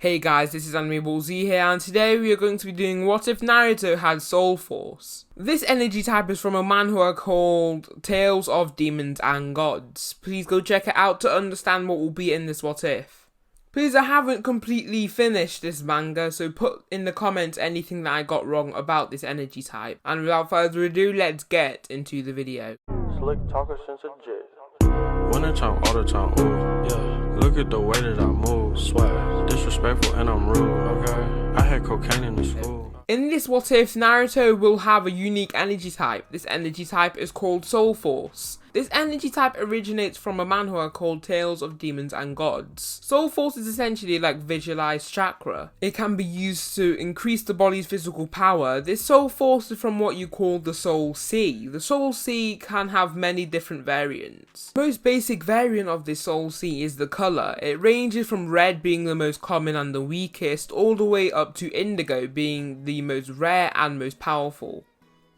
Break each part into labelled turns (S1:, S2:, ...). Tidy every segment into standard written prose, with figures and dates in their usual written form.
S1: Hey guys, this is Anime Ball Z here, and today we are going to be doing What If Naruto Had Soul Force. This energy type is from a manga called Tales of Demons and Gods. Please go check it out to understand what will be in this What If. Please, I haven't completely finished this manga, so put in the comments anything that I got wrong about this energy type. And without further ado, let's get into the video.
S2: Slick talker since a jit. Winter time, all the time, ooh, yeah. Look at the way that I move, swag. Disrespectful and I'm rude, okay. I had cocaine in the school.
S1: In this What If, Naruto will have a unique energy type. This energy type is called Soul Force. This energy type originates from a manhwa called Tales of Demons and Gods. Soul Force is essentially like visualized chakra. It can be used to increase the body's physical power. This Soul Force is from what you call the Soul Sea. The Soul Sea can have many different variants. The most basic variant of this Soul Sea is the color. It ranges from red being the most common and the weakest, all the way up to indigo being the most rare and most powerful.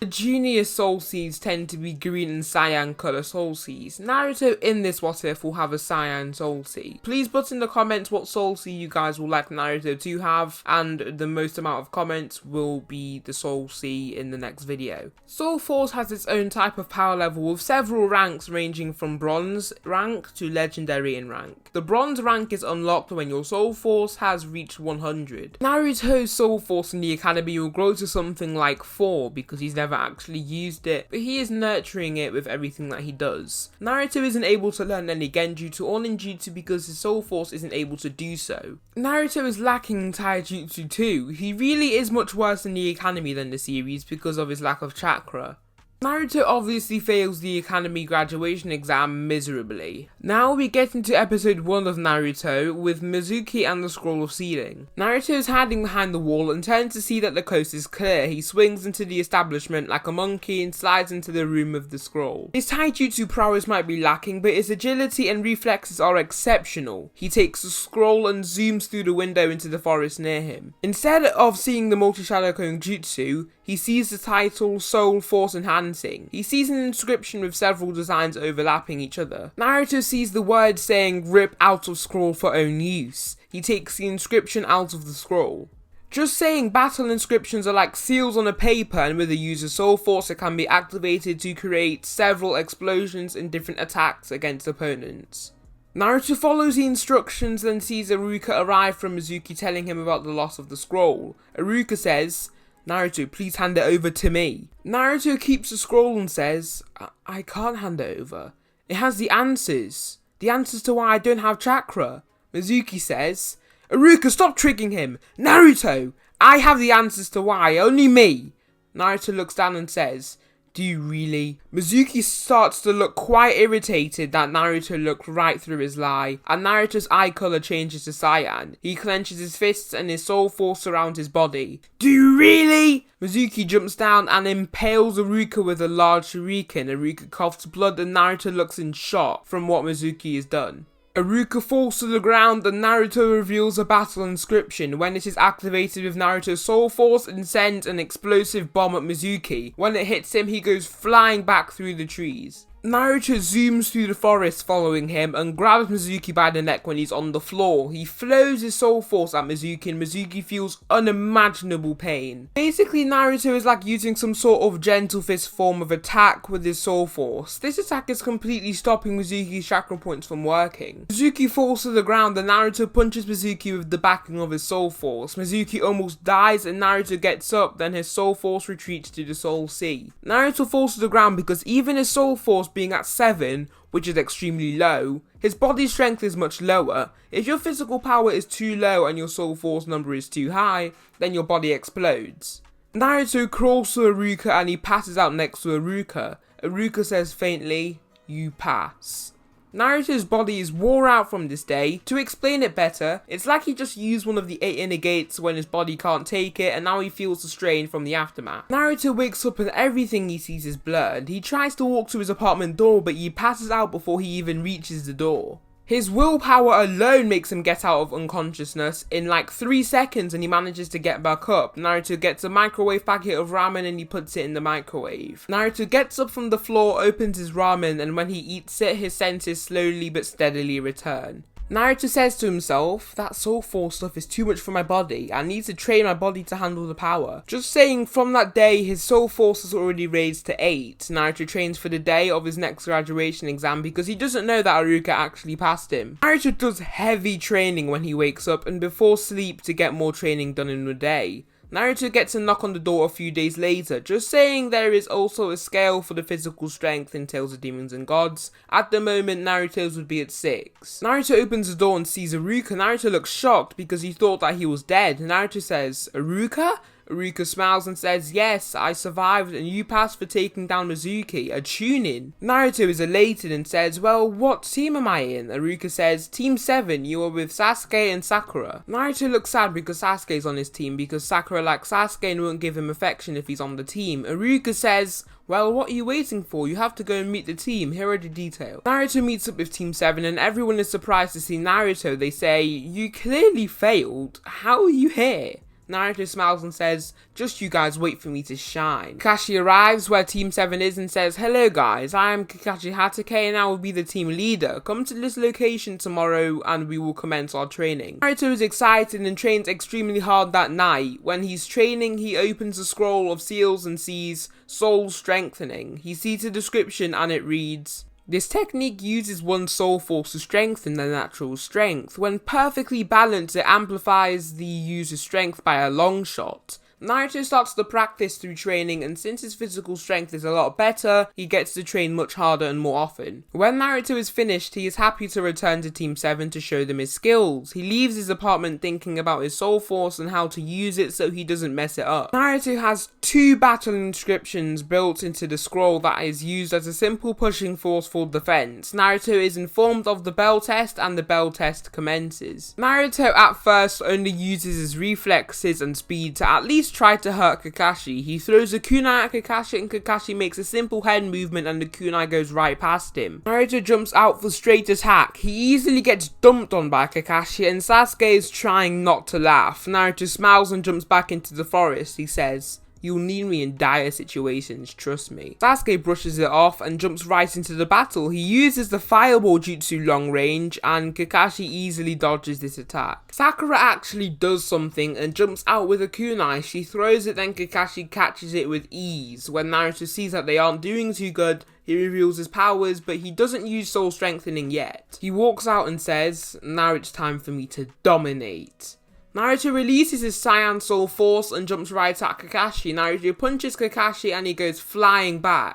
S1: The junior Soul Seeds tend to be green and cyan colour Soul Seeds. Naruto in this What If will have a cyan Soul Seed. Please put in the comments what Soul Seed you guys would like Naruto to have, and the most amount of comments will be the Soul Seed in the next video. Soul Force has its own type of power level with several ranks ranging from bronze rank to legendary in rank. The bronze rank is unlocked when your Soul Force has reached 100. Naruto's Soul Force in the academy will grow to something like 4 because he's never actually used it, but he is nurturing it with everything that he does. Naruto isn't able to learn any Genjutsu or Ninjutsu because his Soul Force isn't able to do so. Naruto is lacking in Taijutsu too. He really is much worse in the academy than the series because of his lack of chakra. Naruto obviously fails the academy graduation exam miserably. Now we get into episode 1 of Naruto with Mizuki and the Scroll of Sealing. Naruto is hiding behind the wall and turns to see that the coast is clear. He swings into the establishment like a monkey and slides into the room with the scroll. His taijutsu prowess might be lacking, but his agility and reflexes are exceptional. He takes the scroll and zooms through the window into the forest near him. Instead of seeing the multi-shadow cone jutsu, he sees the title Soul Force Enhancing. He sees an inscription with several designs overlapping each other. Naruto sees the word saying rip out of scroll for own use. He takes the inscription out of the scroll. Just saying, battle inscriptions are like seals on a paper, and with the user's Soul Force it can be activated to create several explosions and different attacks against opponents. Naruto follows the instructions, then sees Iruka arrive from Mizuki telling him about the loss of the scroll. Iruka says, "Naruto, please hand it over to me." Naruto keeps the scroll and says, I can't hand it over. It has the answers. The answers to why I don't have chakra. Mizuki says, "Iruka, stop tricking him. Naruto, I have the answers to why, only me." Naruto looks down and says, "Do you really?" Mizuki starts to look quite irritated that Naruto looked right through his lie, and Naruto's eye colour changes to cyan. He clenches his fists and his Soul Force surrounds his body. "Do you really?" Mizuki jumps down and impales Iruka with a large shuriken. Iruka coughs blood and Naruto looks in shock from what Mizuki has done. Iruka falls to the ground and Naruto reveals a battle inscription. When it is activated with Naruto's Soul Force and sends an explosive bomb at Mizuki. When it hits him, he goes flying back through the trees. Naruto zooms through the forest following him and grabs Mizuki by the neck when he's on the floor. He flows his Soul Force at Mizuki and Mizuki feels unimaginable pain. Basically, Naruto is like using some sort of gentle fist form of attack with his Soul Force. This attack is completely stopping Mizuki's chakra points from working. Mizuki falls to the ground and Naruto punches Mizuki with the backing of his Soul Force. Mizuki almost dies and Naruto gets up, then his Soul Force retreats to the Soul Sea. Naruto falls to the ground because even his Soul Force being at 7, which is extremely low, his body strength is much lower. If your physical power is too low and your Soul Force number is too high, then your body explodes. Naruto crawls to Iruka and he passes out next to Iruka. Iruka says faintly, "You pass." Naruto's body is wore out from this day. To explain it better, it's like he just used one of the 8 inner gates when his body can't take it and now he feels the strain from the aftermath. Naruto wakes up and everything he sees is blurred. He tries to walk to his apartment door but he passes out before he even reaches the door. His willpower alone makes him get out of unconsciousness in like 3 seconds and he manages to get back up. Naruto gets a microwave packet of ramen and he puts it in the microwave. Naruto gets up from the floor, opens his ramen, and when he eats it, his senses slowly but steadily return. Naruto says to himself, that soul force stuff is too much for my body, I need to train my body to handle the power. Just saying, from that day his soul force is already raised to 8. Naruto trains for the day of his next graduation exam because he doesn't know that Haruka actually passed him. Naruto does heavy training when he wakes up and before sleep to get more training done in the day. Naruto gets a knock on the door a few days later, just saying there is also a scale for the physical strength in Tales of Demons and Gods. At the moment, Naruto's would be at 6. Naruto opens the door and sees Haruka. Naruto looks shocked because he thought that he was dead. Naruto says, "Haruka?" Haruka smiles and says, "Yes, I survived and you passed for taking down Mizuki, a Chunin." Naruto is elated and says, "Well, what team am I in?" Haruka says, "Team 7, you are with Sasuke and Sakura." Naruto looks sad because Sasuke's on his team because Sakura likes Sasuke and won't give him affection if he's on the team. Haruka says, "Well, what are you waiting for? You have to go and meet the team. Here are the details." Naruto meets up with Team 7 and everyone is surprised to see Naruto. They say, "You clearly failed. How are you here?" Naruto smiles and says, "Just you guys wait for me to shine." Kakashi arrives where Team 7 is and says, "Hello guys, I am Kakashi Hatake and I will be the team leader. Come to this location tomorrow and we will commence our training." Naruto is excited and trains extremely hard that night. When he's training, he opens a scroll of seals and sees soul strengthening. He sees the description and it reads, "This technique uses one's soul force to strengthen their natural strength. When perfectly balanced, it amplifies the user's strength by a long shot." Naruto starts the practice through training, and since his physical strength is a lot better, he gets to train much harder and more often. When Naruto is finished, he is happy to return to Team 7 to show them his skills. He leaves his apartment thinking about his soul force and how to use it so he doesn't mess it up. Naruto has 2 battle inscriptions built into the scroll that is used as a simple pushing force for defense. Naruto is informed of the bell test and the bell test commences. Naruto at first only uses his reflexes and speed to at least try to hurt Kakashi. He throws a kunai at Kakashi and Kakashi makes a simple head movement and the kunai goes right past him. Naruto jumps out for straight attack. He easily gets dumped on by Kakashi and Sasuke is trying not to laugh. Naruto smiles and jumps back into the forest. He says, "You'll need me in dire situations, trust me." Sasuke brushes it off and jumps right into the battle. He uses the fireball jutsu long range and Kakashi easily dodges this attack. Sakura actually does something and jumps out with a kunai. She throws it, then Kakashi catches it with ease. When Naruto sees that they aren't doing too good, he reveals his powers, but he doesn't use soul strengthening yet. He walks out and says, "Now it's time for me to dominate." Naruto releases his Saiyan Soul Force and jumps right at Kakashi. Naruto punches Kakashi and he goes flying back.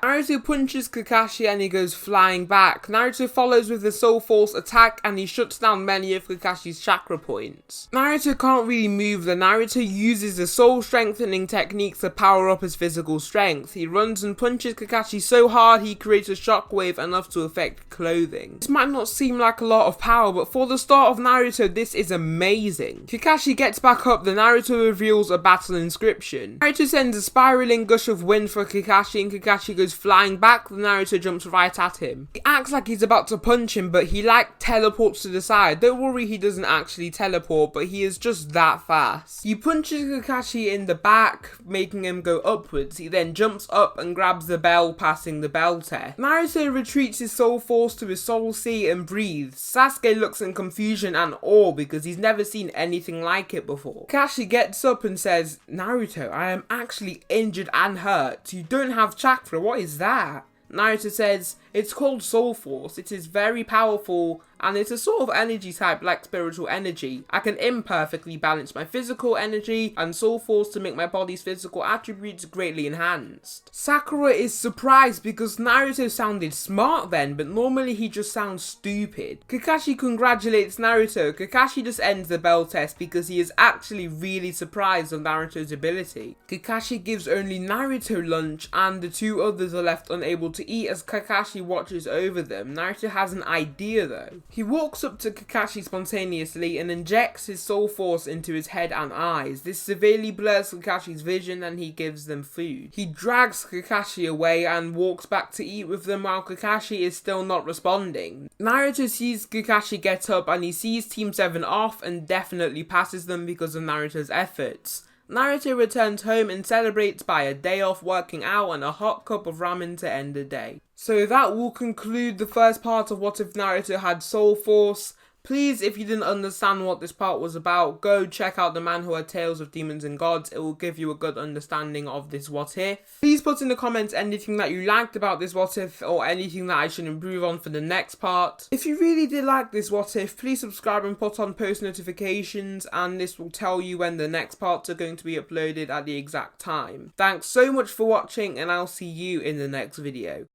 S1: Naruto follows with the Soul Force attack and he shuts down many of Kakashi's chakra points. Naruto can't really move though. Naruto uses the soul strengthening technique to power up his physical strength. He runs and punches Kakashi so hard he creates a shockwave enough to affect clothing. This might not seem like a lot of power, but for the start of Naruto, this is amazing. Kakashi gets back up, the Naruto reveals a battle inscription. Naruto sends a spiraling gush of wind for Kakashi and Kakashi goes flying back. The Naruto jumps right at him. He acts like he's about to punch him, but he teleports to the side. Don't worry, he doesn't actually teleport, but he is just that fast. He punches Kakashi in the back, making him go upwards. He then jumps up and grabs the bell, passing the bell test. Naruto retreats his soul force to his soul sea and breathes. Sasuke looks in confusion and awe because he's never seen anything like it before. Kakashi gets up and says, "Naruto, I am actually injured and hurt. You don't have chakra, what is that?" Naruto says, "It's called Soul Force. It is very powerful and it's a sort of energy type like spiritual energy. I can imperfectly balance my physical energy and Soul Force to make my body's physical attributes greatly enhanced." Sakura is surprised because Naruto sounded smart then, but normally he just sounds stupid. Kakashi congratulates Naruto. Kakashi just ends the bell test because he is actually really surprised of Naruto's ability. Kakashi gives only Naruto lunch and the 2 others are left unable to eat as Kakashi watches over them. Naruto has an idea though. He walks up to Kakashi spontaneously and injects his soul force into his head and eyes. This severely blurs Kakashi's vision and he gives them food. He drags Kakashi away and walks back to eat with them while Kakashi is still not responding. Naruto sees Kakashi get up and he sees Team 7 off and definitely passes them because of Naruto's efforts. Naruto returns home and celebrates by a day off working out and a hot cup of ramen to end the day. So that will conclude the first part of What If Naruto Had Soul Force. Please, if you didn't understand what this part was about, go check out the manhwa Tales of Demons and Gods. It will give you a good understanding of this what if. Please put in the comments anything that you liked about this what if or anything that I should improve on for the next part. If you really did like this what if, please subscribe and put on post notifications, and this will tell you when the next parts are going to be uploaded at the exact time. Thanks so much for watching, and I'll see you in the next video.